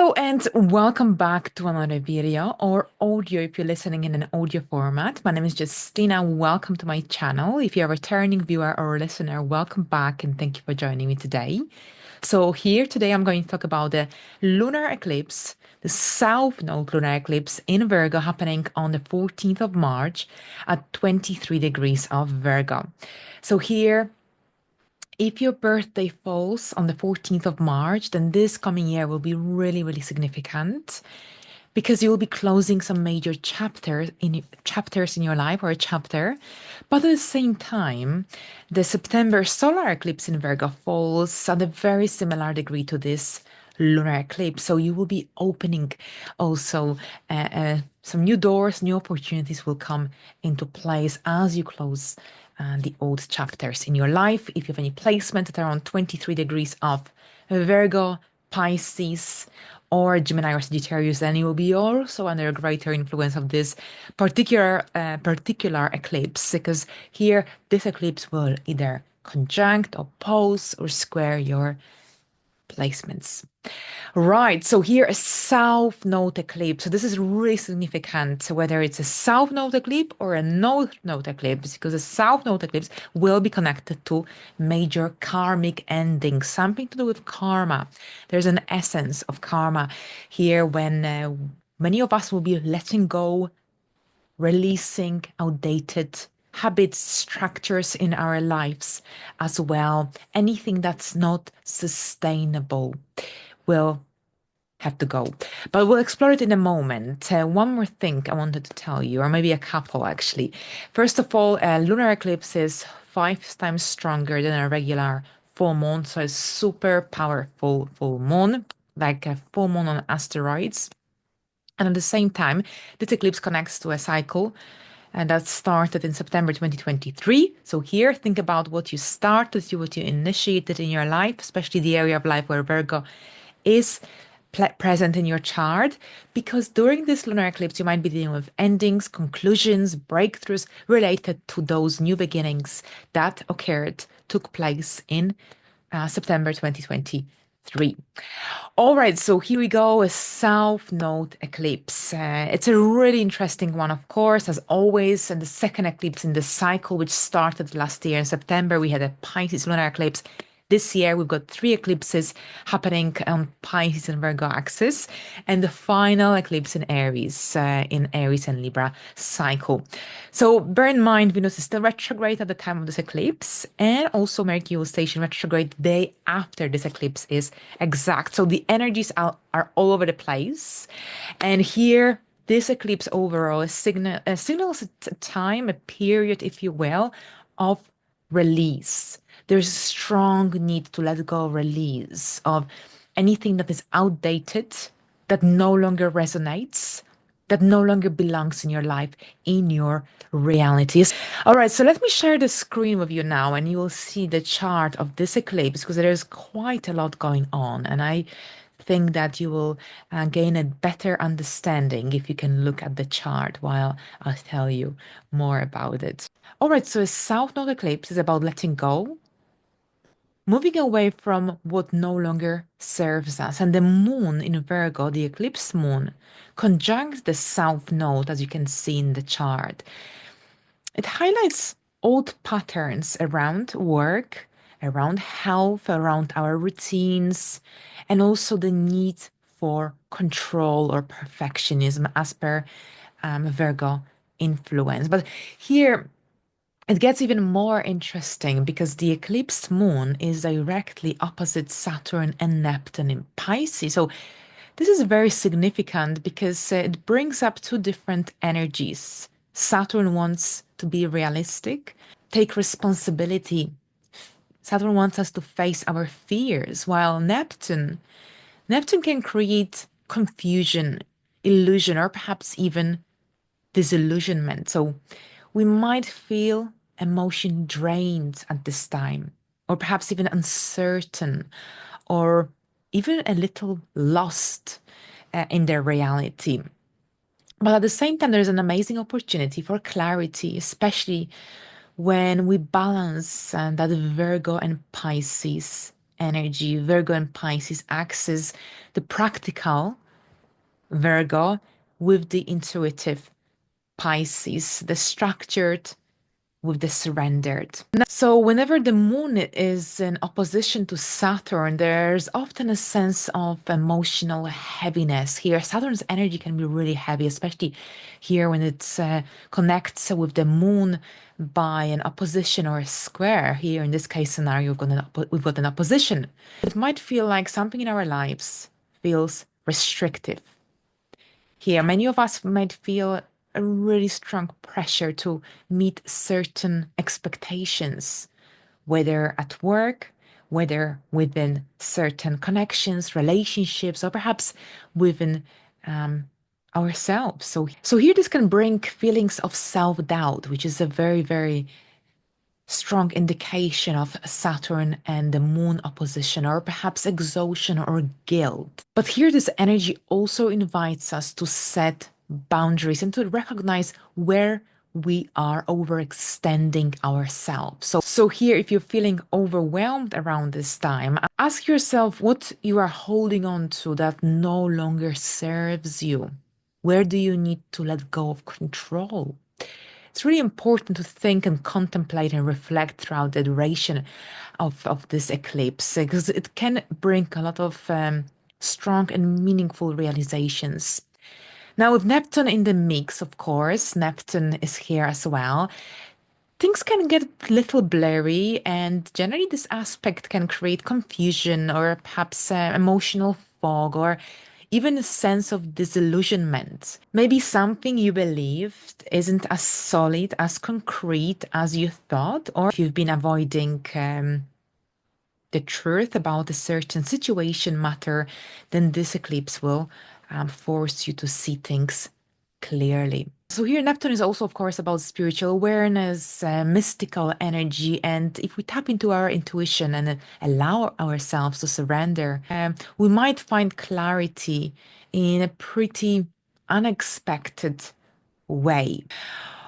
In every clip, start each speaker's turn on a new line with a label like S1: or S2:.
S1: Hello and welcome back to another video or audio if you're listening in an audio format. My name is Justina. Welcome to my channel. If you're a returning viewer or listener, welcome back and thank you for joining me today. So here today I'm going to talk about the lunar eclipse, the South Node lunar eclipse in Virgo happening on the 14th of March at 23 degrees of Virgo. So here if your birthday falls on the 14th of March, then this coming year will be really, really significant because you will be closing some major chapters in your life or a chapter. But at the same time, the September solar eclipse in Virgo falls at a very similar degree to this lunar eclipse. So you will be opening also some new doors, new opportunities will come into place as you close the old chapters in your life. If you have any placement at around 23 degrees of Virgo, Pisces, or Gemini or Sagittarius, then you will be also under a greater influence of this particular eclipse, because here this eclipse will either conjunct, oppose, or square your placements. Right, so here a south node eclipse. So this is really significant, whether it's a south node eclipse or a north node eclipse, because a south node eclipse will be connected to major karmic endings, something to do with karma. There's an essence of karma here when many of us will be letting go, releasing outdated habits, structures in our lives as well. Anything that's not sustainable will have to go. But we'll explore it in a moment. One more thing I wanted to tell you, or maybe a couple actually. First of all, lunar eclipse is 5 times stronger than a regular full moon. So it's super powerful full moon, like a full moon on asteroids. And at the same time, this eclipse connects to a cycle and that started in September 2023. So here, think about what you started, what you initiated in your life, especially the area of life where Virgo is present in your chart, because during this lunar eclipse, you might be dealing with endings, conclusions, breakthroughs related to those new beginnings that took place in September 2023. All right, so here we go, a South Node eclipse. It's a really interesting one, of course, as always, and the second eclipse in the cycle, which started last year in September. We had a Pisces lunar eclipse. This year, we've got 3 eclipses happening on Pisces and Virgo axis, and the final eclipse in Aries and Libra cycle. So bear in mind, Venus is still retrograde at the time of this eclipse, and also Mercury will station retrograde the day after this eclipse is exact. So the energies are all over the place. And here, this eclipse overall signals a time, a period, if you will, of release. There's a strong need to let go, release of anything that is outdated, that no longer resonates, that no longer belongs in your life, in your realities. All right, so let me share the screen with you now, and you will see the chart of this eclipse because there is quite a lot going on. And I think that you will gain a better understanding if you can look at the chart while I'll tell you more about it. All right, so a South Node eclipse is about letting go, moving away from what no longer serves us. And the moon in Virgo, the eclipse moon, conjuncts the South Node, as you can see in the chart. It highlights old patterns around work, around health, around our routines, and also the need for control or perfectionism as per Virgo influence. But here, it gets even more interesting because the eclipsed moon is directly opposite Saturn and Neptune in Pisces. So this is very significant because it brings up 2 different energies. Saturn wants to be realistic, take responsibility. Saturn wants us to face our fears, while Neptune can create confusion, illusion, or perhaps even disillusionment. So we might feel emotion drained at this time, or perhaps even uncertain, or even a little lost in their reality. But at the same time, there's an amazing opportunity for clarity, especially when we balance that Virgo and Pisces energy. Virgo and Pisces access the practical Virgo with the intuitive Pisces, the structured with the surrendered. So whenever the moon is in opposition to Saturn, there's often a sense of emotional heaviness here. Saturn's energy can be really heavy, especially here when it connects with the moon by an opposition or a square. Here in this case scenario, we've got an opposition. It might feel like something in our lives feels restrictive. Here, many of us might feel a really strong pressure to meet certain expectations, whether at work, whether within certain connections, relationships, or perhaps within ourselves. So here this can bring feelings of self-doubt, which is a very, very strong indication of Saturn and the moon opposition, or perhaps exhaustion or guilt. But here, this energy also invites us to set boundaries and to recognize where we are overextending ourselves. So here, if you're feeling overwhelmed around this time, ask yourself what you are holding on to that no longer serves you. Where do you need to let go of control? It's really important to think and contemplate and reflect throughout the duration of this eclipse because it can bring a lot of strong and meaningful realizations. Now, with Neptune in the mix, of course, Neptune is here as well. Things can get a little blurry, and generally, this aspect can create confusion or perhaps emotional fog or even a sense of disillusionment. Maybe something you believed isn't as solid, as concrete as you thought, or if you've been avoiding the truth about a certain situation matter, then this eclipse will force you to see things clearly. So here Neptune is also, of course, about spiritual awareness, mystical energy, and if we tap into our intuition and allow ourselves to surrender, we might find clarity in a pretty unexpected way.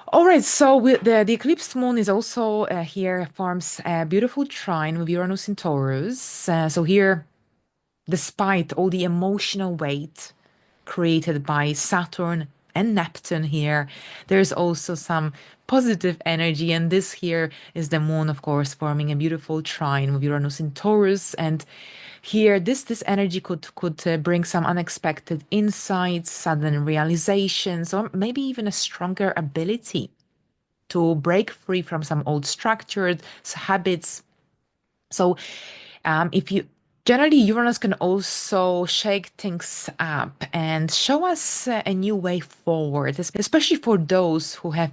S1: All right, so the eclipsed moon is also here forms a beautiful trine with Uranus in Taurus. So here, despite all the emotional weight created by Saturn and Neptune here, there's also some positive energy. And this here is the moon, of course, forming a beautiful trine with Uranus in Taurus. And here, this energy could bring some unexpected insights, sudden realizations, or maybe even a stronger ability to break free from some old structures, habits. So if you generally Uranus can also shake things up and show us a new way forward, especially for those who have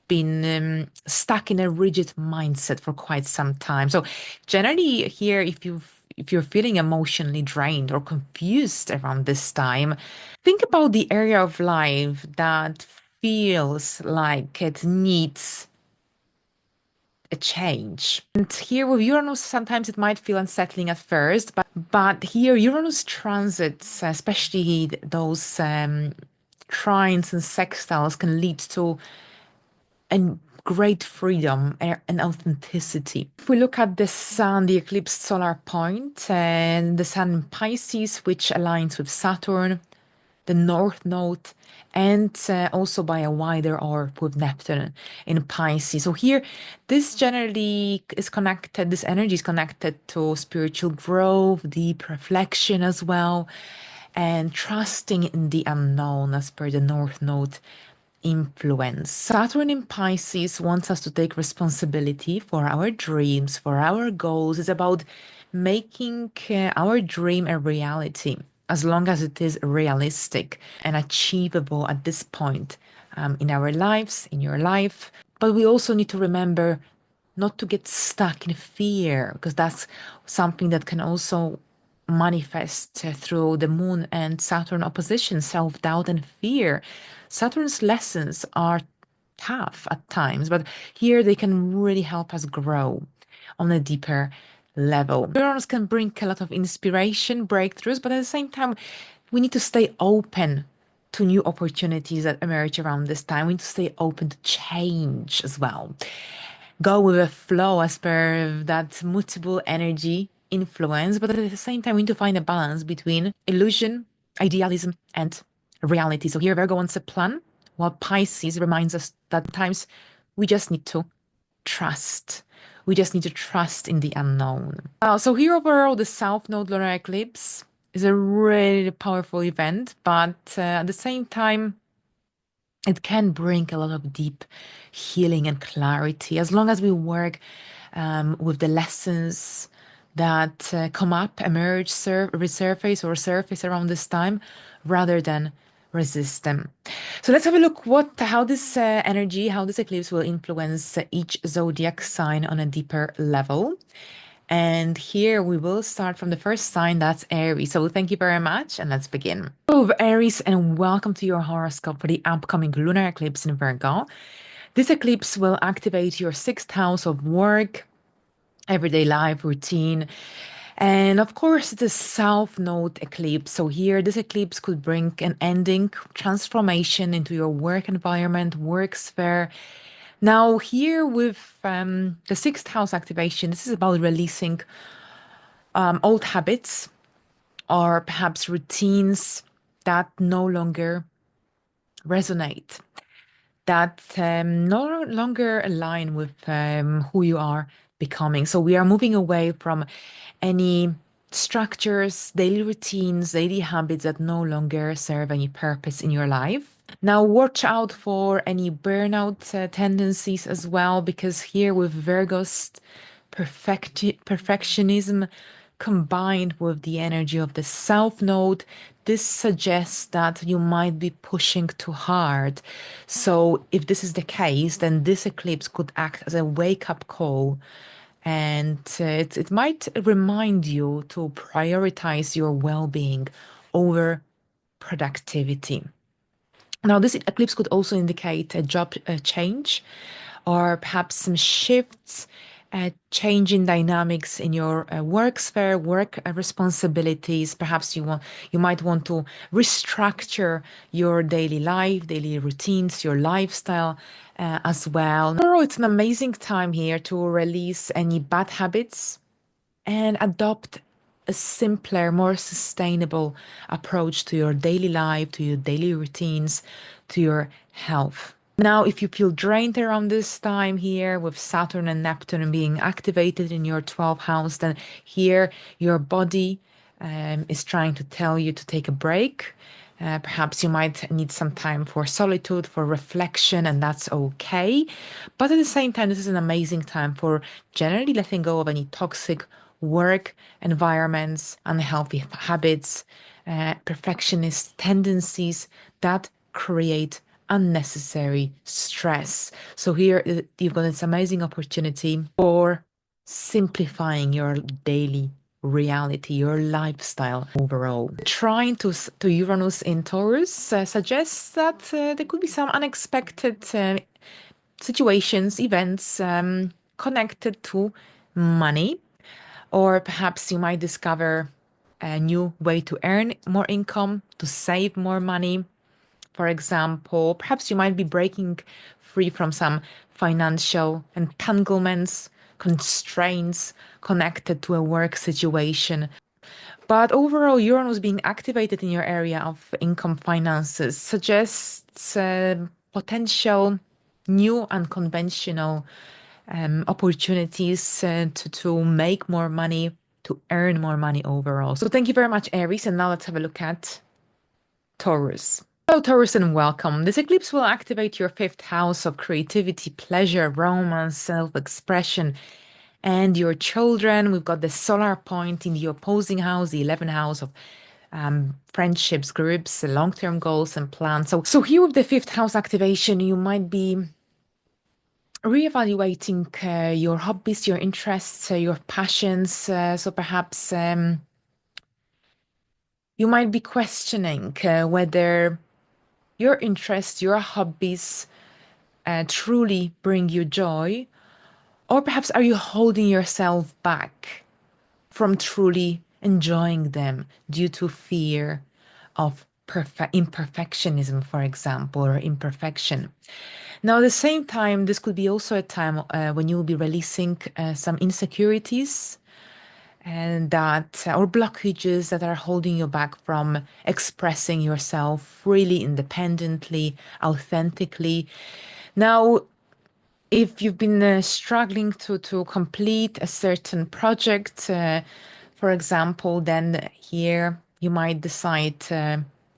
S1: been stuck in a rigid mindset for quite some time. So generally here, if you're feeling emotionally drained or confused around this time, think about the area of life that feels like it needs a change. And here with Uranus, sometimes it might feel unsettling at first, but here Uranus transits, especially those trines and sextiles, can lead to a great freedom and authenticity. If we look at the Sun, the eclipsed solar point, and the Sun in Pisces, which aligns with Saturn, the North Node, and also by a wider orb with Neptune in Pisces. So here, this generally is connected, this energy is connected to spiritual growth, deep reflection as well, and trusting in the unknown as per the North Node influence. Saturn in Pisces wants us to take responsibility for our dreams, for our goals. It's about making our dream a reality, as long as it is realistic and achievable at this point in our lives, in your life. But we also need to remember not to get stuck in fear, because that's something that can also manifest through the moon and Saturn opposition, self-doubt and fear. Saturn's lessons are tough at times, but here they can really help us grow on a deeper level. Uranus can bring a lot of inspiration, breakthroughs, but at the same time, we need to stay open to new opportunities that emerge around this time. We need to stay open to change as well. Go with a flow as per that mutable energy influence, but at the same time, we need to find a balance between illusion, idealism, and reality. So here Virgo wants a plan, while Pisces reminds us that at times we just need to trust. We just need to trust in the unknown. So here overall, the South Node lunar eclipse is a really powerful event, but at the same time, it can bring a lot of deep healing and clarity as long as we work with the lessons that come up, emerge, resurface, or surface around this time, rather than resist them. So let's have a look how this energy, how this eclipse will influence each zodiac sign on a deeper level. And here we will start from the first sign, that's Aries. So thank you very much, and let's begin. Hello, Aries, and welcome to your horoscope for the upcoming lunar eclipse in Virgo. This eclipse will activate your sixth house of work, everyday life, routine. And of course, it's a South Node eclipse. So here, this eclipse could bring an ending, transformation into your work environment, work sphere. Now, here with the sixth house activation, this is about releasing old habits or perhaps routines that no longer resonate, that no longer align with who you are becoming. So we are moving away from any structures, daily routines, daily habits that no longer serve any purpose in your life. Now, watch out for any burnout tendencies as well, because here with Virgo's perfectionism combined with the energy of the South Node, this suggests that you might be pushing too hard. So, if this is the case, then this eclipse could act as a wake up call. And it might remind you to prioritize your well being over productivity. Now, this eclipse could also indicate a job change or perhaps some shifts, change in dynamics in your work sphere, work responsibilities. Perhaps you might want to restructure your daily life, daily routines, your lifestyle as well. Overall, it's an amazing time here to release any bad habits and adopt a simpler, more sustainable approach to your daily life, to your daily routines, to your health. Now, if you feel drained around this time here with Saturn and Neptune being activated in your 12th house, then here your body is trying to tell you to take a break. Perhaps you might need some time for solitude, for reflection, and that's okay. But at the same time, this is an amazing time for generally letting go of any toxic work environments, unhealthy habits, perfectionist tendencies that create unnecessary stress. So here you've got this amazing opportunity for simplifying your daily reality, your lifestyle overall. Trying to Uranus in Taurus suggests that there could be some unexpected situations, events connected to money, or perhaps you might discover a new way to earn more income, to save more money. For example, perhaps you might be breaking free from some financial entanglements, constraints connected to a work situation. But overall, Uranus being activated in your area of income finances suggests potential new unconventional opportunities to make more money, to earn more money overall. So thank you very much, Aries. And now let's have a look at Taurus. Hello, Taurus, and welcome. This eclipse will activate your fifth house of creativity, pleasure, romance, self-expression, and your children. We've got the solar point in the opposing house, the 11th house of friendships, groups, long-term goals and plans. So here with the fifth house activation, you might be reevaluating your hobbies, your interests, your passions. So perhaps you might be questioning whether your interests, your hobbies truly bring you joy, or perhaps are you holding yourself back from truly enjoying them due to fear of imperfectionism, for example, or imperfection. Now, at the same time, this could be also a time when you will be releasing some insecurities and that or blockages that are holding you back from expressing yourself freely, independently, authentically. Now, if you've been struggling to complete a certain project, for example, then here you might decide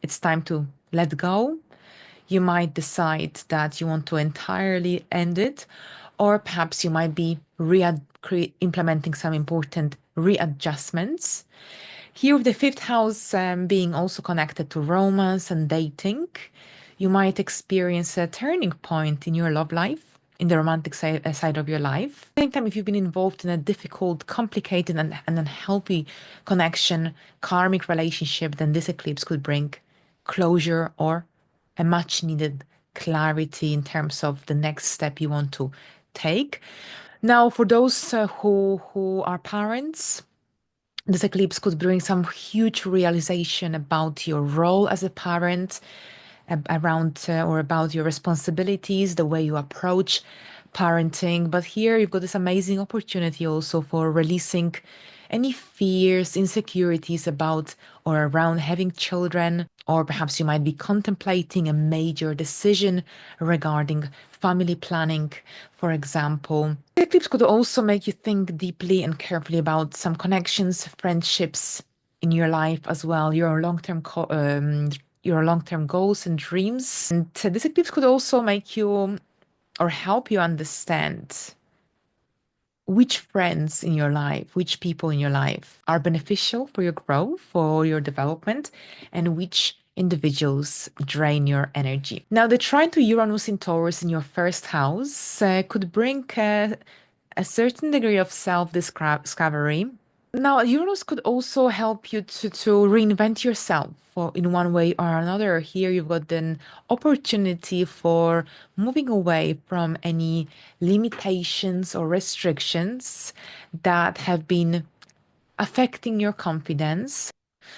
S1: it's time to let go. You might decide that you want to entirely end it, or perhaps you might be implementing some important readjustments. Here, with the fifth house being also connected to romance and dating, you might experience a turning point in your love life, in the romantic side of your life. At the same time, if you've been involved in a difficult, complicated, and unhealthy connection, karmic relationship, then this eclipse could bring closure or a much needed clarity in terms of the next step you want to take. Now, for those who are parents, this eclipse could bring some huge realization about your role as a parent, around or about your responsibilities, the way you approach parenting. But here you've got this amazing opportunity also for releasing any fears, insecurities about or around having children, or perhaps you might be contemplating a major decision regarding family planning, for example. The eclipse could also make you think deeply and carefully about some connections, friendships in your life as well, your long-term goals and dreams. And this eclipse could also make you or help you understand which friends in your life, which people in your life are beneficial for your growth, for your development, and which individuals drain your energy. Now, the trine to Uranus in Taurus in your first house could bring a certain degree of self-discovery. Now, Uranus could also help you to reinvent yourself in one way or another. Here, you've got an opportunity for moving away from any limitations or restrictions that have been affecting your confidence.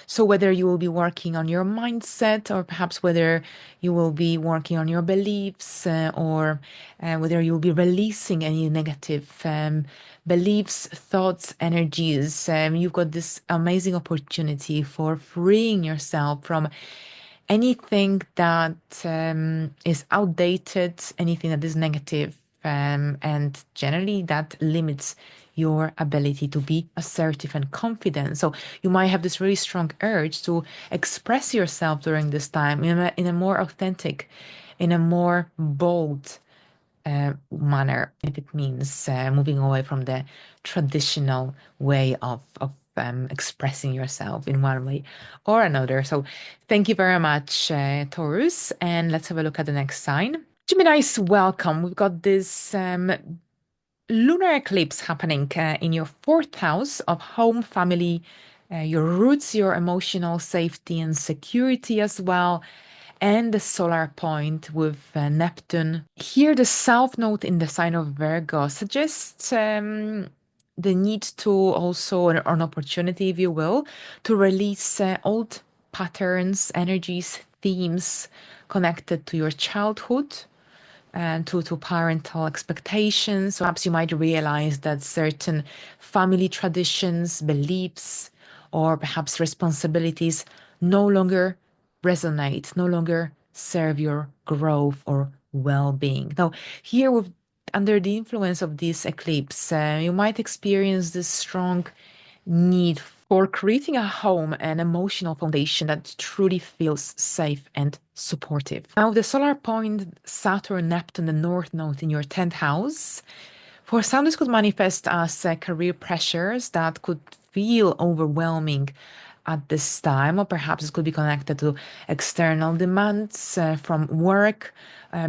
S1: So, whether you will be working on your mindset, or perhaps whether you will be working on your beliefs, or whether you will be releasing any negative beliefs, thoughts, energies, you've got this amazing opportunity for freeing yourself from anything that is outdated, anything that is negative, and generally that limits your ability to be assertive and confident. So you might have this really strong urge to express yourself during this time in a more authentic, in a more bold manner, if it means moving away from the traditional way of expressing yourself in one way or another. So, thank you very much, Taurus. And let's have a look at the next sign. Gemini's welcome. We've got this lunar eclipse happening in your fourth house of home, family, your roots, your emotional safety and security as well, and the solar point with Neptune. Here, the south node in the sign of Virgo suggests the need to also, or an opportunity, if you will, to release old patterns, energies, themes connected to your childhood and to parental expectations. Perhaps you might realize that certain family traditions, beliefs, or perhaps responsibilities no longer resonate, no longer serve your growth or well-being. Now, here with under the influence of this eclipse, you might experience this strong need for creating a home and emotional foundation that truly feels safe and supportive. Now, the solar point Saturn, Neptune, the North Node in your 10th house, for some, this could manifest as career pressures that could feel overwhelming at this time, or perhaps it could be connected to external demands from work,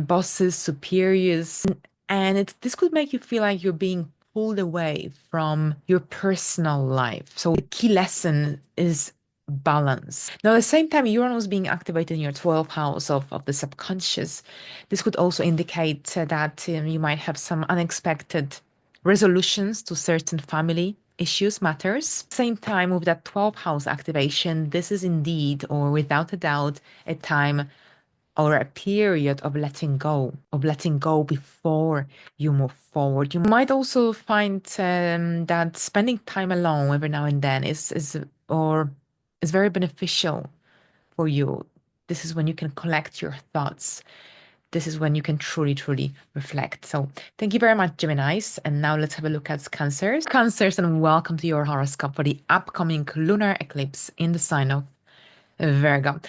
S1: bosses, superiors, and this could make you feel like you're being pulled away from your personal life. So the key lesson is balance. Now, at the same time, Uranus being activated in your 12th house of the subconscious, this could also indicate that you might have some unexpected resolutions to certain family issues, matters. Same time with that 12th house activation, this is indeed or without a doubt a time or a period of letting go before you move forward. You might also find that spending time alone every now and then is very beneficial for you. This is when you can collect your thoughts. This is when you can truly, truly reflect. So thank you very much, Geminis. And now let's have a look at Cancers. Cancers, and welcome to your horoscope for the upcoming lunar eclipse in the sign of Virgo.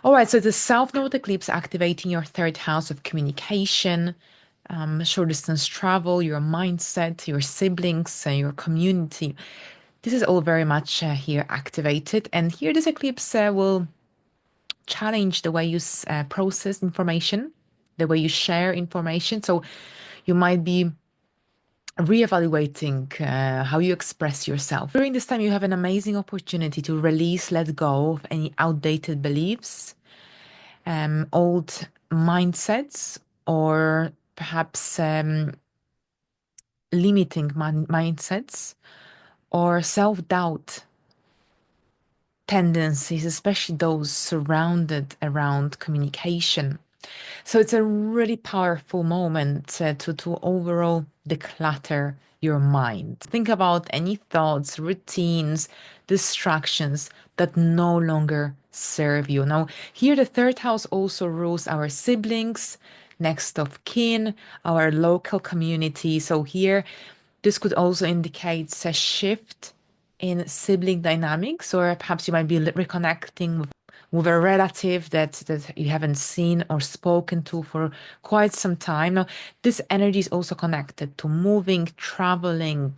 S1: All right, so the South Node eclipse activating your third house of communication, short distance travel, your mindset, your siblings, your community. This is all very much here activated. And here, this eclipse will challenge the way you process information, the way you share information. So you might be reevaluating how you express yourself. During this time, you have an amazing opportunity to release, let go of any outdated beliefs, old mindsets, or perhaps limiting mindsets or self-doubt tendencies, especially those surrounded around communication. So it's a really powerful moment to overall declutter your mind. Think about any thoughts, routines, distractions that no longer serve you. Now, here the third house also rules our siblings, next of kin, our local community. So here, this could also indicate a shift in sibling dynamics, or perhaps you might be reconnecting with a relative that you haven't seen or spoken to for quite some time. Now, this energy is also connected to moving, traveling,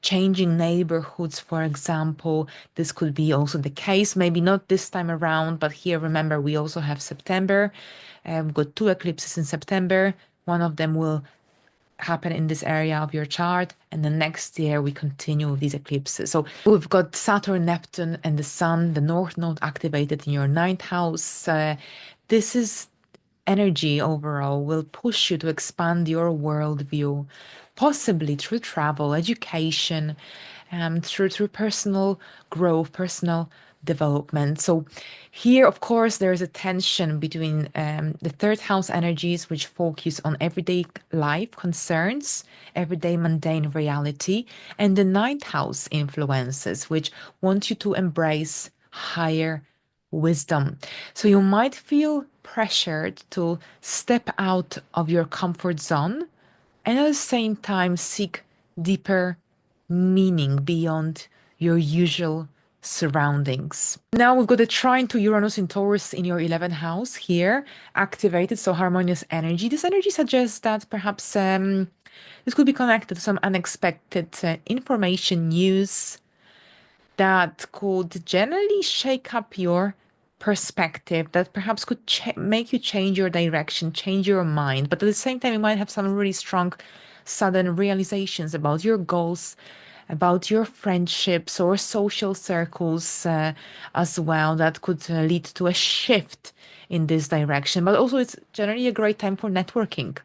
S1: changing neighborhoods, for example. This could be also the case, maybe not this time around, but here, remember, we also have September. We've got 2 eclipses in September. One of them will happen in this area of your chart, and the next year we continue with these eclipses. So we've got Saturn, Neptune, and the Sun, the North Node activated in your 9th house. This is energy overall will push you to expand your worldview, possibly through travel, education, through personal growth, personal development. So here, of course, there is a tension between the third house energies, which focus on everyday life concerns, everyday mundane reality, and the ninth house influences, which want you to embrace higher wisdom. So you might feel pressured to step out of your comfort zone and at the same time seek deeper meaning beyond your usual surroundings. Now we've got a trine to Uranus in Taurus in your 11th house here, activated, so harmonious energy. This energy suggests that perhaps this could be connected to some unexpected information, news that could generally shake up your perspective, that perhaps could make you change your direction, change your mind. But at the same time, you might have some really strong, sudden realizations about your goals, about your friendships or social circles as well, that could lead to a shift in this direction. But also, it's generally a great time for networking,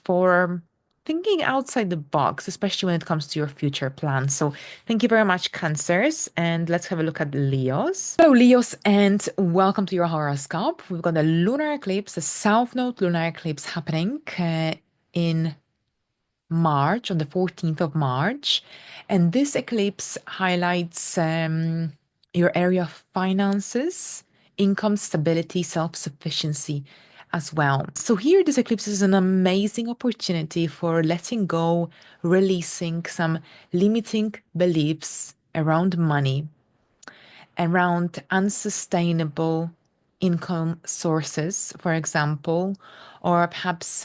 S1: for thinking outside the box, especially when it comes to your future plans. So thank you very much, Cancers. And let's have a look at Leos. Hello, Leos, and welcome to your horoscope. We've got a lunar eclipse, a South Node lunar eclipse happening in March, on the 14th of March. And this eclipse highlights your area of finances, income, stability, self-sufficiency as well. So here, this eclipse is an amazing opportunity for letting go, releasing some limiting beliefs around money, around unsustainable income sources, for example, or perhaps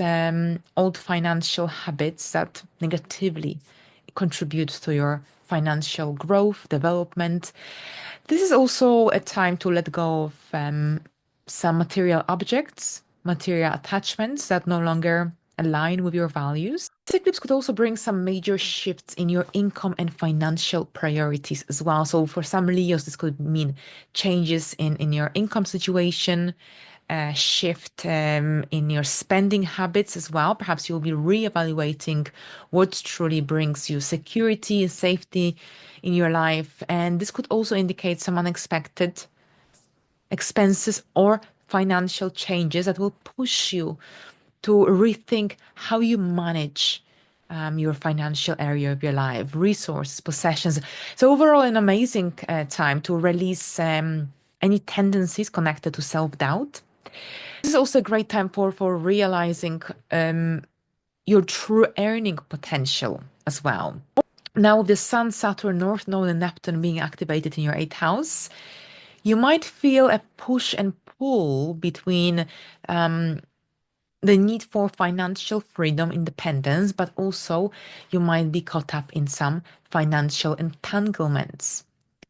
S1: old financial habits that negatively contribute to your financial growth, development. This is also a time to let go of some material objects, material attachments that no longer align with your values. This eclipse could also bring some major shifts in your income and financial priorities as well. So for some Leos, this could mean changes in your income situation, shift in your spending habits as well. Perhaps you'll be reevaluating what truly brings you security and safety in your life. And this could also indicate some unexpected expenses or financial changes that will push you to rethink how you manage your financial area of your life, resources, possessions. So overall, an amazing time to release any tendencies connected to self-doubt. This is also a great time for realizing your true earning potential as well. Now, the Sun, Saturn, North Node, and Neptune being activated in your 8th house, you might feel a push and pull between the need for financial freedom, independence, but also you might be caught up in some financial entanglements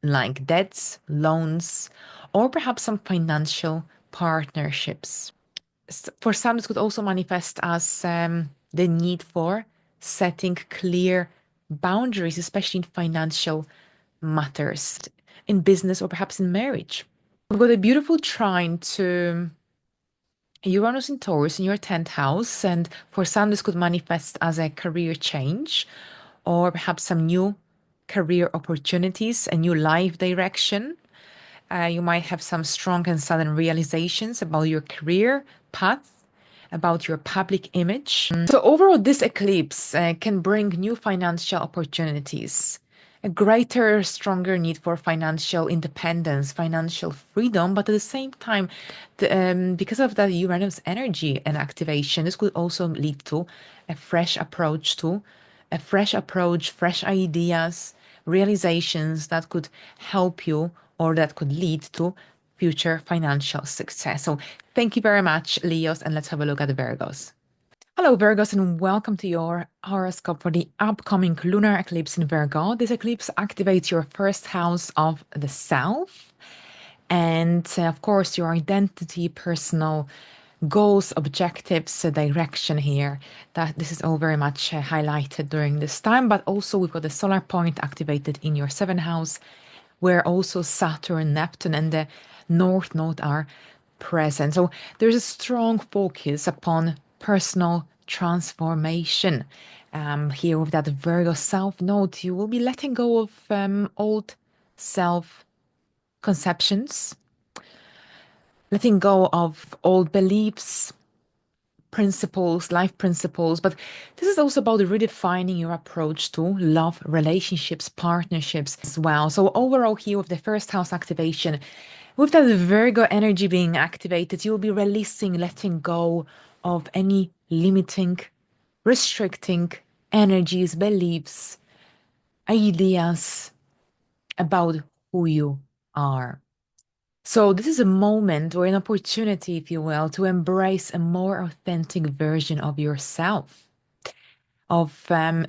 S1: like debts, loans, or perhaps some financial partnerships. For some, this could also manifest as the need for setting clear boundaries, especially in financial matters, in business, or perhaps in marriage. We've got a beautiful trine to Uranus in Taurus in your 10th house, and for some, this could manifest as a career change or perhaps some new career opportunities, a new life direction. You might have some strong and sudden realizations about your career path, about your public image. So, overall, this eclipse can bring new financial opportunities, a greater, stronger need for financial independence, financial freedom, but at the same time, because of that Uranus energy and activation, this could also lead to a fresh approach fresh ideas, realizations that could help you or that could lead to future financial success. So thank you very much, Leos, and let's have a look at the Virgos. Hello, Virgos, and welcome to your horoscope for the upcoming lunar eclipse in Virgo. This eclipse activates your 1st house of the self and, of course, your identity, personal goals, objectives, direction here. That this is all very much highlighted during this time, but also we've got the solar point activated in your 7th house, where also Saturn, Neptune, and the North Node are present. So there's a strong focus upon personal transformation. Here with that Virgo South Node, you will be letting go of old self conceptions, letting go of old beliefs, principles, life principles, but this is also about redefining your approach to love, relationships, partnerships as well. So overall here with the 1st house activation, with that Virgo energy being activated, you'll be releasing, letting go of any limiting, restricting energies, beliefs, ideas about who you are. So this is a moment or an opportunity, if you will, to embrace a more authentic version of yourself, of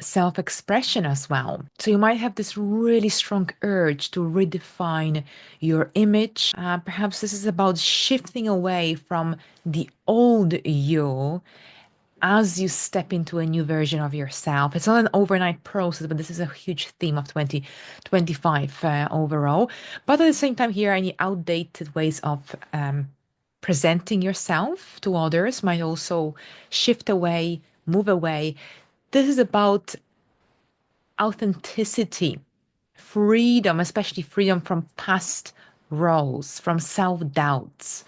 S1: self-expression as well. So you might have this really strong urge to redefine your image. Perhaps this is about shifting away from the old you as you step into a new version of yourself. It's not an overnight process, but this is a huge theme of 2025 overall. But at the same time, here, any outdated ways of presenting yourself to others might also shift away, move away. This is about authenticity, freedom, especially freedom from past roles, from self-doubts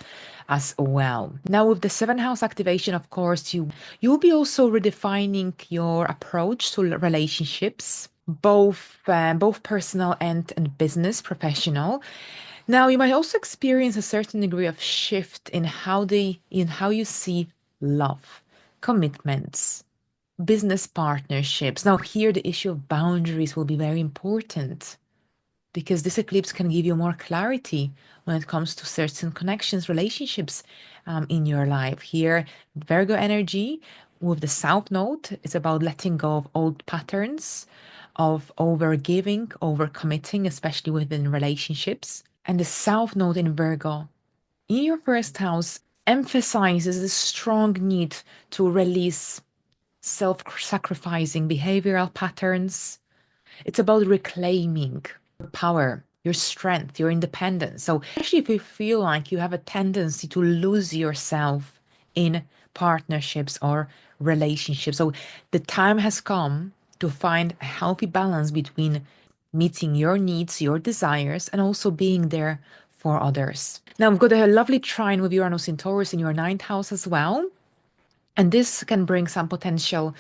S1: as well. Now with the 7th house activation, of course, you'll be also redefining your approach to relationships, both personal and business, professional. Now you might also experience a certain degree of shift in how you see love, commitments, business partnerships. Now here the issue of boundaries will be very important, because this eclipse can give you more clarity when it comes to certain connections, relationships in your life. Here, Virgo energy with the South Node is about letting go of old patterns of overgiving, overcommitting, especially within relationships. And the South Node in Virgo in your 1st house emphasizes the strong need to release self-sacrificing behavioral patterns. It's about reclaiming your power, your strength, your independence. So, especially if you feel like you have a tendency to lose yourself in partnerships or relationships. So, the time has come to find a healthy balance between meeting your needs, your desires, and also being there for others. Now we've got a lovely trine with Uranus in Taurus in your 9th house as well. And this can bring some potential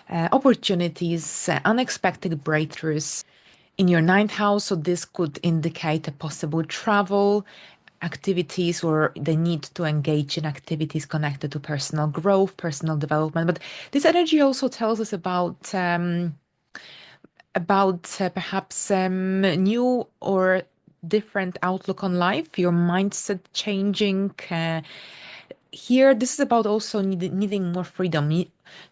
S1: opportunities, unexpected breakthroughs in your 9th house. So this could indicate a possible travel, activities, or the need to engage in activities connected to personal growth, personal development. But this energy also tells us about perhaps new or different outlook on life, your mindset changing. Here, this is about also needing more freedom,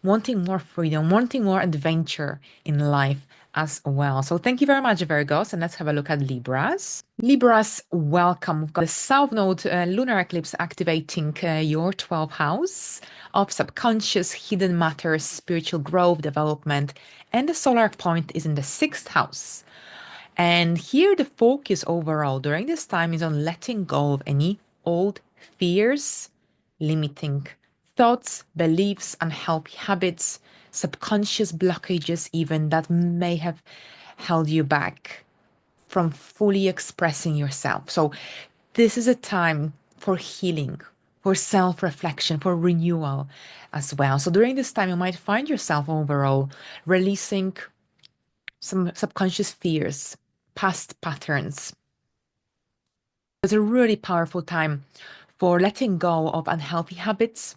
S1: wanting more freedom, wanting more adventure in life as well. So thank you very much, Virgos. And let's have a look at Libras. Libras, welcome. We've got the South Node lunar eclipse activating your 12th house of subconscious, hidden matters, spiritual growth, development, and the solar point is in the 6th house. And here the focus overall during this time is on letting go of any old fears, limiting thoughts, beliefs, unhealthy habits, subconscious blockages even that may have held you back from fully expressing yourself. So this is a time for healing, for self-reflection, for renewal as well. So during this time, you might find yourself overall releasing some subconscious fears, past patterns. It's a really powerful time for letting go of unhealthy habits,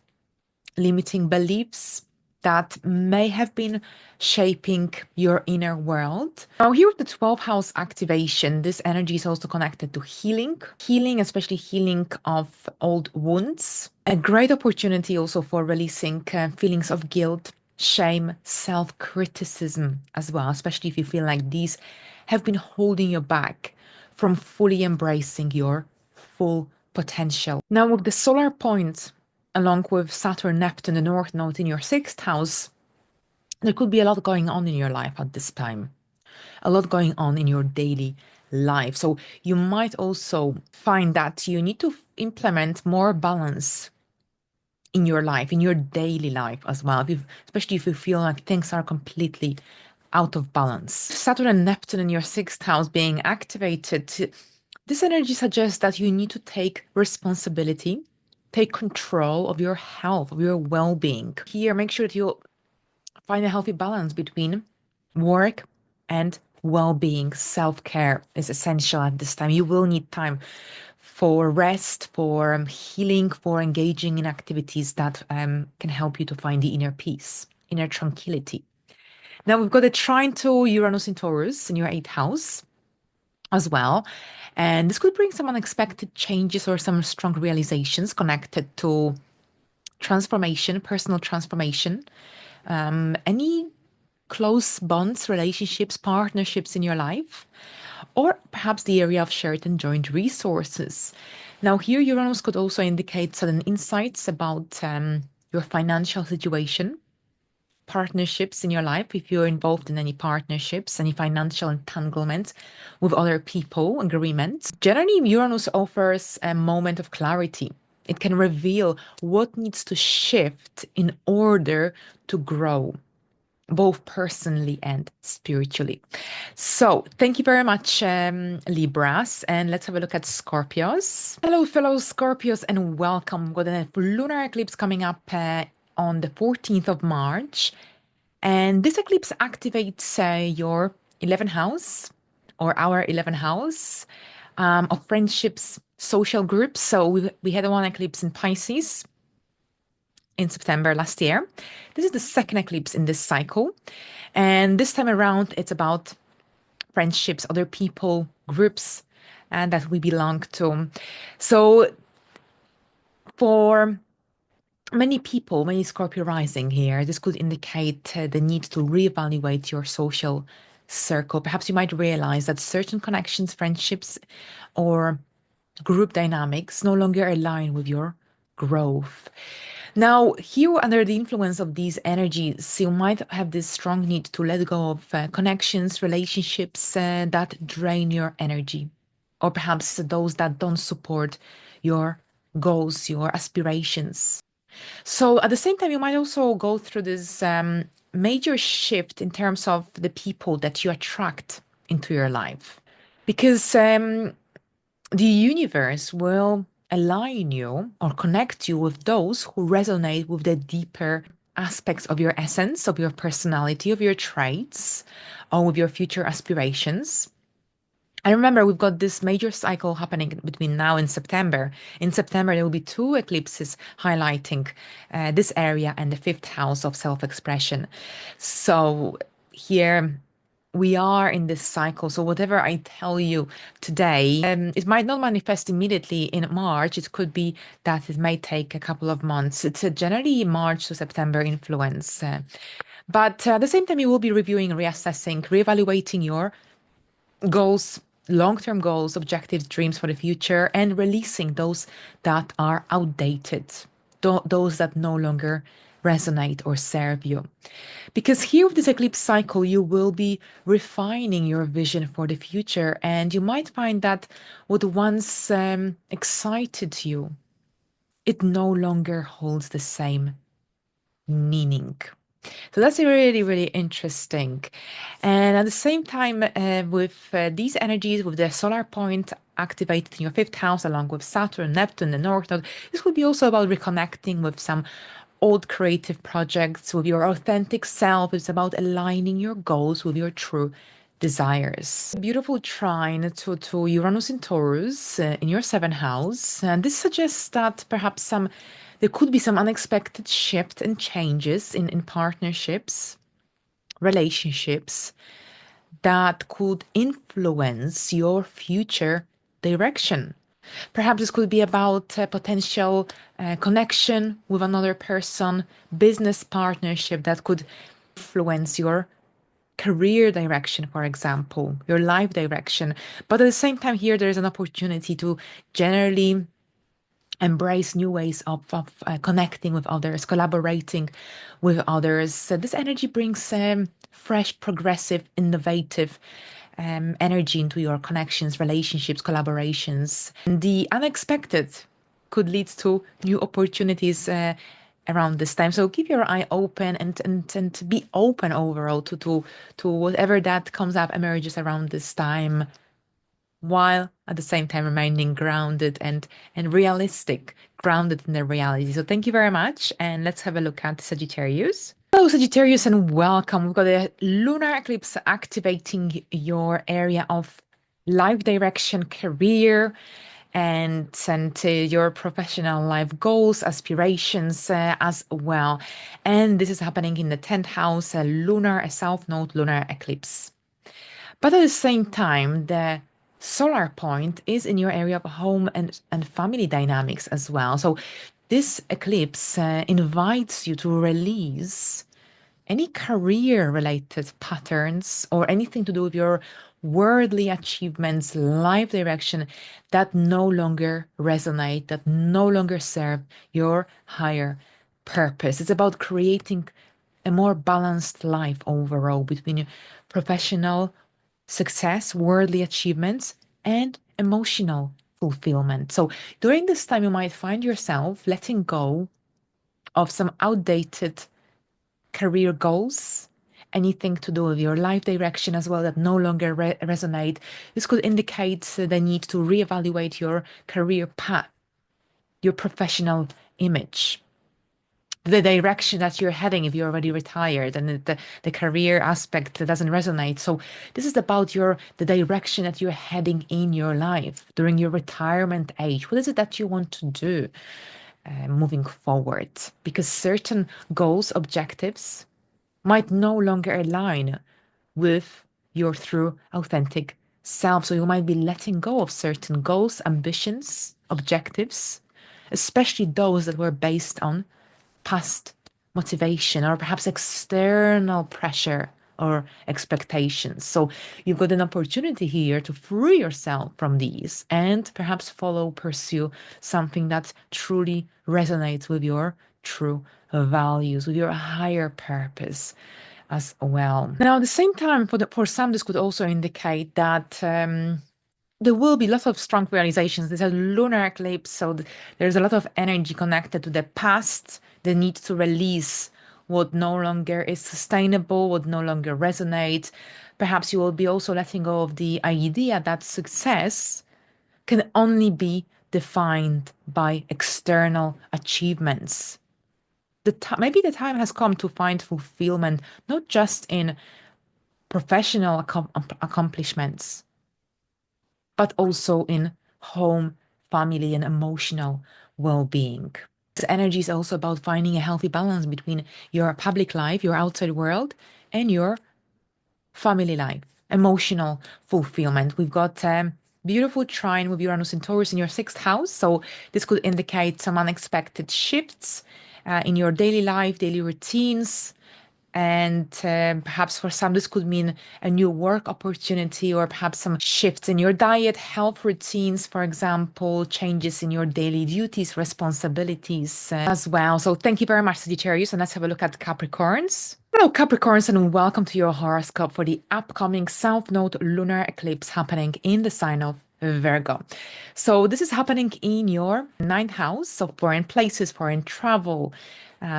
S1: limiting beliefs that may have been shaping your inner world. Now, here with the 12th house activation, this energy is also connected to healing, especially healing of old wounds. A great opportunity also for releasing feelings of guilt, shame, self-criticism as well, especially if you feel like these have been holding you back from fully embracing your full potential. Now, with the solar point, along with Saturn, Neptune, the North Node in your 6th house, there could be a lot going on in your life at this time, a lot going on in your daily life. So you might also find that you need to implement more balance in your life, in your daily life as well, especially if you feel like things are completely out of balance. Saturn and Neptune in your 6th house being activated, this energy suggests that you need to take responsibility, take control of your health, of your well-being. Here, make sure that you find a healthy balance between work and well-being. Self-care is essential at this time. You will need time for rest, for healing, for engaging in activities that can help you to find the inner peace, inner tranquility. Now we've got a trine to Uranus in Taurus in your 8th house as well. And this could bring some unexpected changes or some strong realizations connected to transformation, personal transformation, any close bonds, relationships, partnerships in your life, or perhaps the area of shared and joint resources. Now, here Uranus could also indicate sudden insights about your financial situation, partnerships in your life, if you're involved in any partnerships, any financial entanglements with other people, agreements. Generally, Uranus offers a moment of clarity. It can reveal what needs to shift in order to grow, both personally and spiritually. So thank you very much, Libras. And let's have a look at Scorpios. Hello, fellow Scorpios, and welcome. We've got a lunar eclipse coming up on the 14th of March. And this eclipse activates your 11th house or our 11th house of friendships, social groups. So we had one eclipse in Pisces in September last year. This is the second eclipse in this cycle. And this time around, it's about friendships, other people, groups, and that we belong to. So for many people, many Scorpio rising here, this could indicate the need to reevaluate your social circle. Perhaps you might realize that certain connections, friendships, or group dynamics no longer align with your growth. Now, here under the influence of these energies, you might have this strong need to let go of connections, relationships that drain your energy, or perhaps those that don't support your goals, your aspirations. So at the same time, you might also go through this major shift in terms of the people that you attract into your life. Because the universe will align you or connect you with those who resonate with the deeper aspects of your essence, of your personality, of your traits, or with your future aspirations. And remember, we've got this major cycle happening between now and September. In September, there will be two eclipses highlighting this area and the fifth house of self expression. So, here we are in this cycle. So, whatever I tell you today, it might not manifest immediately in March. It could be that it may take a couple of months. It's a generally March to September influence. But at the same time, you will be reviewing, reassessing, reevaluating your goals, long-term goals, objectives, dreams for the future, and releasing those that are outdated, those that no longer resonate or serve you. Because here with this eclipse cycle, you will be refining your vision for the future, and you might find that what once excited you, it no longer holds the same meaning. So that's really, really interesting. And at the same time, with these energies, with the solar point activated in your fifth house, along with Saturn, Neptune, the North Node, this will be also about reconnecting with some old creative projects, with your authentic self. It's about aligning your goals with your true desires. Beautiful trine to Uranus in Taurus in your seventh house. And this suggests that perhaps there could be some unexpected shift and changes in partnerships, relationships that could influence your future direction. Perhaps this could be about a potential connection with another person, business partnership that could influence your career direction, for example, your life direction. But at the same time, here there is an opportunity to generally embrace new ways of connecting with others, collaborating with others. So this energy brings fresh, progressive, innovative energy into your connections, relationships, collaborations. And the unexpected could lead to new opportunities around this time. So keep your eye open and be open overall to whatever that comes up, emerges around this time, while at the same time remaining grounded and realistic, grounded in the reality. So thank you very much. And let's have a look at Sagittarius. Hello, Sagittarius, and welcome. We've got a lunar eclipse activating your area of life direction, career, and your professional life goals, aspirations as well. And this is happening in the 10th house, a south node lunar eclipse. But at the same time, the solar point is in your area of home and family dynamics as well. So this eclipse invites you to release any career related patterns or anything to do with your worldly achievements, life direction that no longer resonate, that no longer serve your higher purpose. It's about creating a more balanced life overall between your professional success, worldly achievements, and emotional fulfillment. So during this time, you might find yourself letting go of some outdated career goals, anything to do with your life direction as well that no longer resonate. This could indicate the need to reevaluate your career path, your professional image, the direction that you're heading if you're already retired and the career aspect doesn't resonate. So this is about the direction that you're heading in your life during your retirement age. What is it that you want to do moving forward? Because certain goals, objectives might no longer align with your true authentic self. So you might be letting go of certain goals, ambitions, objectives, especially those that were based on past motivation or perhaps external pressure or expectations. So you've got an opportunity here to free yourself from these and perhaps pursue something that truly resonates with your true values, with your higher purpose as well. Now, at the same time, for some, this could also indicate that there will be lots of strong realizations. There's a lunar eclipse, so there's a lot of energy connected to the past, the need to release what no longer is sustainable, what no longer resonates. Perhaps you will be also letting go of the idea that success can only be defined by external achievements. Maybe the time has come to find fulfillment, not just in professional accomplishments, but also in home, family, and emotional well being. This energy is also about finding a healthy balance between your public life, your outside world, and your family life, emotional fulfillment. We've got beautiful trine with Uranus and Taurus in your sixth house. So this could indicate some unexpected shifts in your daily life, daily routines. And perhaps for some, this could mean a new work opportunity or perhaps some shifts in your diet, health routines, for example, changes in your daily duties, responsibilities as well. So thank you very much, Sagittarius. And let's have a look at Capricorns. Hello, Capricorns, and welcome to your horoscope for the upcoming South Node lunar eclipse happening in the sign of Virgo. So this is happening in your ninth house, so foreign places, foreign travel,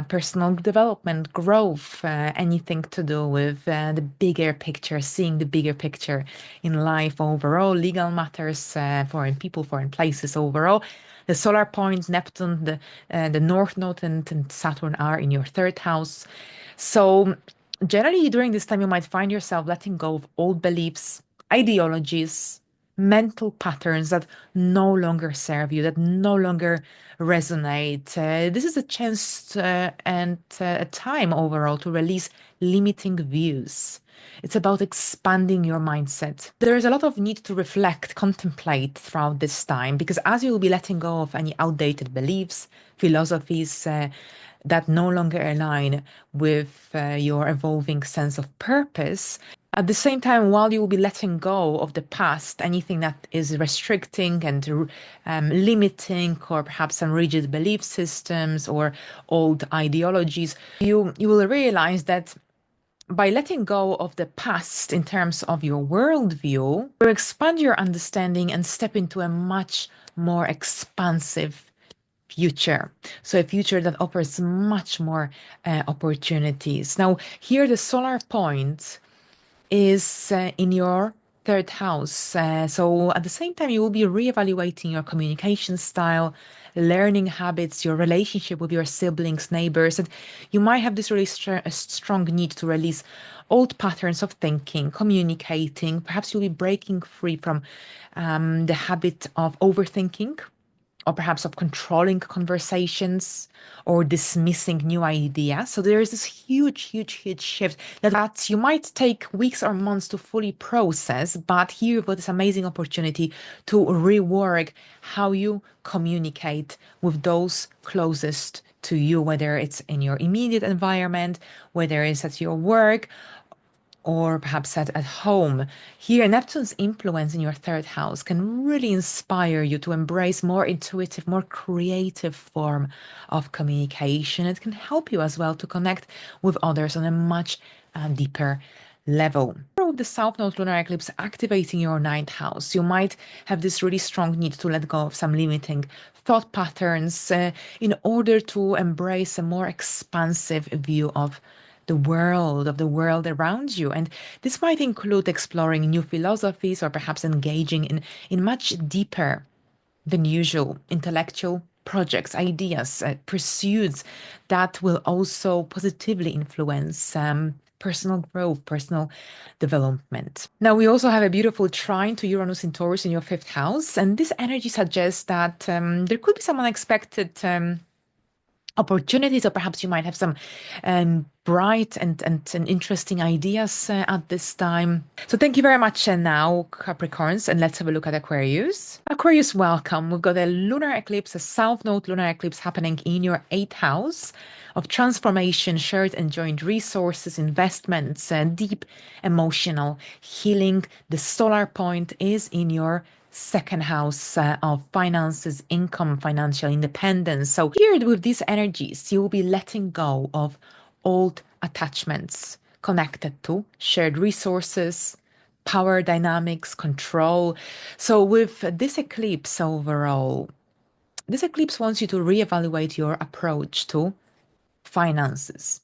S1: personal development, growth, anything to do with the bigger picture, seeing the bigger picture in life overall, legal matters, foreign people, foreign places overall. The solar points, Neptune, the North Node, and Saturn are in your third house. So generally during this time, you might find yourself letting go of old beliefs, ideologies, mental patterns that no longer serve you, that no longer resonate. This is a chance and a time overall to release limiting views. It's about expanding your mindset. There is a lot of need to reflect, contemplate throughout this time, because as you will be letting go of any outdated beliefs, philosophies, that no longer align with your evolving sense of purpose. At the same time, while you will be letting go of the past, anything that is restricting and limiting, or perhaps some rigid belief systems or old ideologies, you will realize that by letting go of the past in terms of your worldview, you expand your understanding and step into a much more expansive future. So a future that offers much more opportunities. Now, here the solar point is in your third house. So at the same time, you will be reevaluating your communication style, learning habits, your relationship with your siblings, neighbors, and you might have this really strong need to release old patterns of thinking, communicating. Perhaps you'll be breaking free from the habit of overthinking, or perhaps of controlling conversations or dismissing new ideas. So there is this huge shift that you might take weeks or months to fully process, but here you've got this amazing opportunity to rework how you communicate with those closest to you, whether it's in your immediate environment, whether it's at your work, or perhaps at home. Here, Neptune's influence in your third house can really inspire you to embrace more intuitive, more creative form of communication. It can help you as well to connect with others on a much deeper level. With the South Node lunar eclipse activating your ninth house, you might have this really strong need to let go of some limiting thought patterns in order to embrace a more expansive view of the world around you. And this might include exploring new philosophies or perhaps engaging in much deeper than usual intellectual projects, ideas, pursuits that will also positively influence personal growth, personal development. Now, we also have a beautiful trine to Uranus in Taurus in your fifth house. And this energy suggests that there could be some unexpected opportunities, or perhaps you might have some bright and interesting ideas at this time. So thank you very much now, Capricorns, and let's have a look at Aquarius. Aquarius, welcome. We've got a lunar eclipse, a South Node lunar eclipse happening in your eighth house of transformation, shared and joint resources, investments, deep emotional healing. The solar point is in your second house of finances, income, financial independence. So here with these energies, you will be letting go of old attachments connected to shared resources, power dynamics, control. So with this eclipse overall, this eclipse wants you to reevaluate your approach to finances.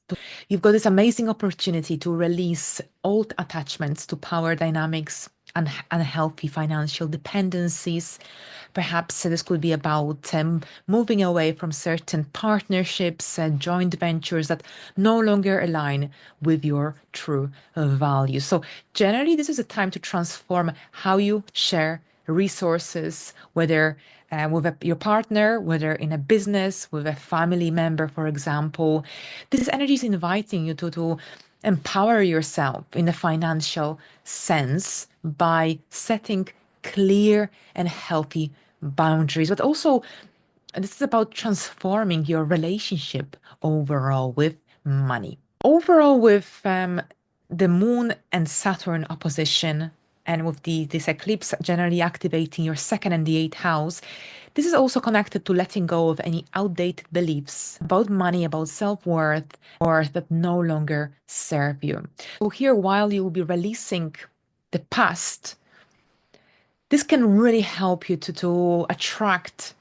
S1: You've got this amazing opportunity to release old attachments to power dynamics, unhealthy financial dependencies. Perhaps this could be about moving away from certain partnerships and joint ventures that no longer align with your true values. So, generally, this is a time to transform how you share resources, whether with your partner, whether in a business, with a family member, for example. This energy is inviting you to empower yourself in a financial sense by setting clear and healthy boundaries, but also this is about transforming your relationship overall with money. Overall, with the moon and Saturn opposition, and with this eclipse generally activating your second and the eighth house, this is also connected to letting go of any outdated beliefs about money, about self-worth, or that no longer serve you. So here, while you will be releasing the past, this can really help you to attract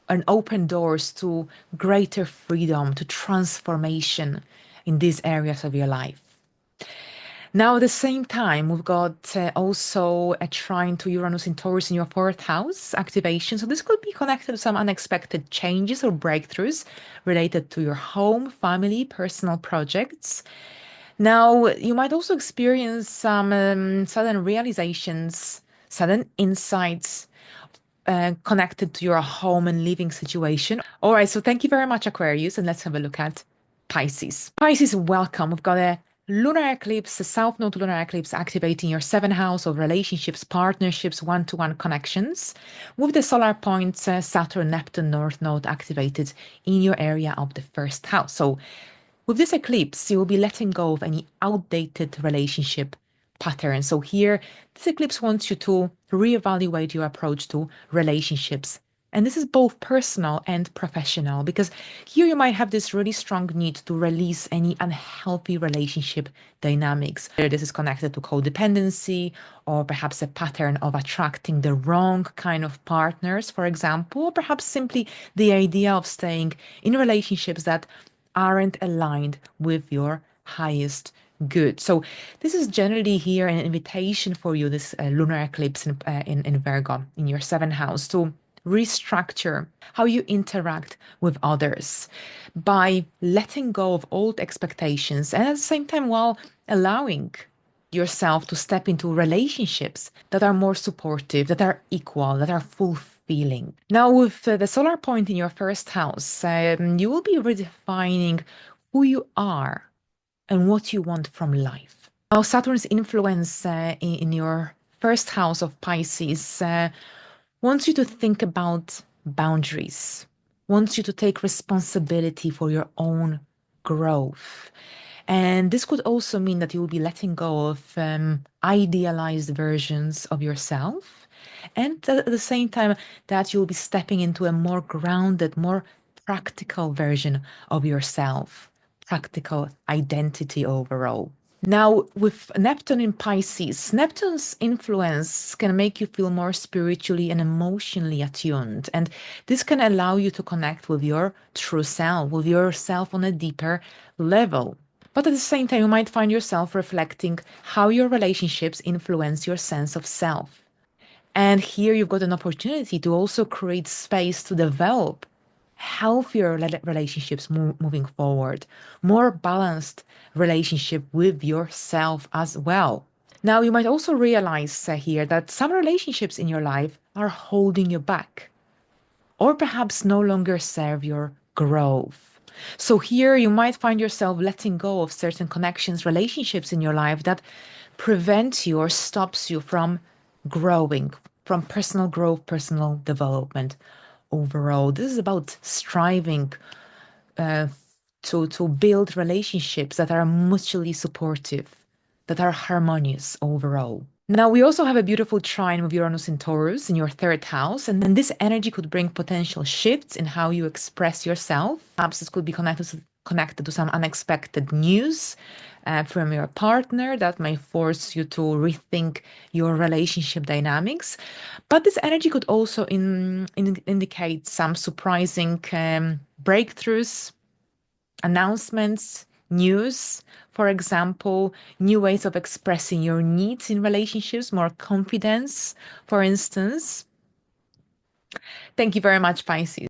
S1: and open doors to greater freedom, to transformation in these areas of your life. Now, at the same time, we've got also a trine to Uranus in Taurus in your fourth house activation. So this could be connected to some unexpected changes or breakthroughs related to your home, family, personal projects. Now, you might also experience some sudden realizations, sudden insights connected to your home and living situation. All right, so thank you very much, Aquarius, and let's have a look at Pisces. Pisces, welcome. We've got a lunar eclipse, a south node lunar eclipse activating your seventh house of relationships, partnerships, one-to-one connections, with the solar points Saturn, Neptune, North Node activated in your area of the first house. So with this eclipse, you will be letting go of any outdated relationship pattern. So here, this eclipse wants you to reevaluate your approach to relationships. And this is both personal and professional, because here you might have this really strong need to release any unhealthy relationship dynamics. Whether this is connected to codependency or perhaps a pattern of attracting the wrong kind of partners, for example, or perhaps simply the idea of staying in relationships that aren't aligned with your highest good. So this is generally here an invitation for you, this lunar eclipse in Virgo, in your seventh house, to restructure how you interact with others by letting go of old expectations and at the same time while allowing yourself to step into relationships that are more supportive, that are equal, that are fulfilling. Now, with the solar point in your first house, you will be redefining who you are and what you want from life. Now, Saturn's influence in your first house of Pisces wants you to think about boundaries, wants you to take responsibility for your own growth. And this could also mean that you will be letting go of idealized versions of yourself. And at the same time, that you'll be stepping into a more grounded, more practical version of yourself, practical identity overall. Now, with Neptune in Pisces, Neptune's influence can make you feel more spiritually and emotionally attuned. And this can allow you to connect with your true self, with yourself on a deeper level. But at the same time, you might find yourself reflecting how your relationships influence your sense of self. And here you've got an opportunity to also create space to develop healthier relationships moving forward, more balanced relationship with yourself as well. Now, you might also realize here that some relationships in your life are holding you back or perhaps no longer serve your growth. So here you might find yourself letting go of certain connections, relationships in your life that prevent you or stops you from growing, from personal growth, personal development overall. This is about striving to build relationships that are mutually supportive, that are harmonious overall. Now, we also have a beautiful trine with Uranus in Taurus in your third house, and then this energy could bring potential shifts in how you express yourself. Perhaps this could be connected to some unexpected news from your partner that may force you to rethink your relationship dynamics. But this energy could also indicate some surprising breakthroughs, announcements, news, for example, new ways of expressing your needs in relationships, more confidence, for instance. Thank you very much, Pisces.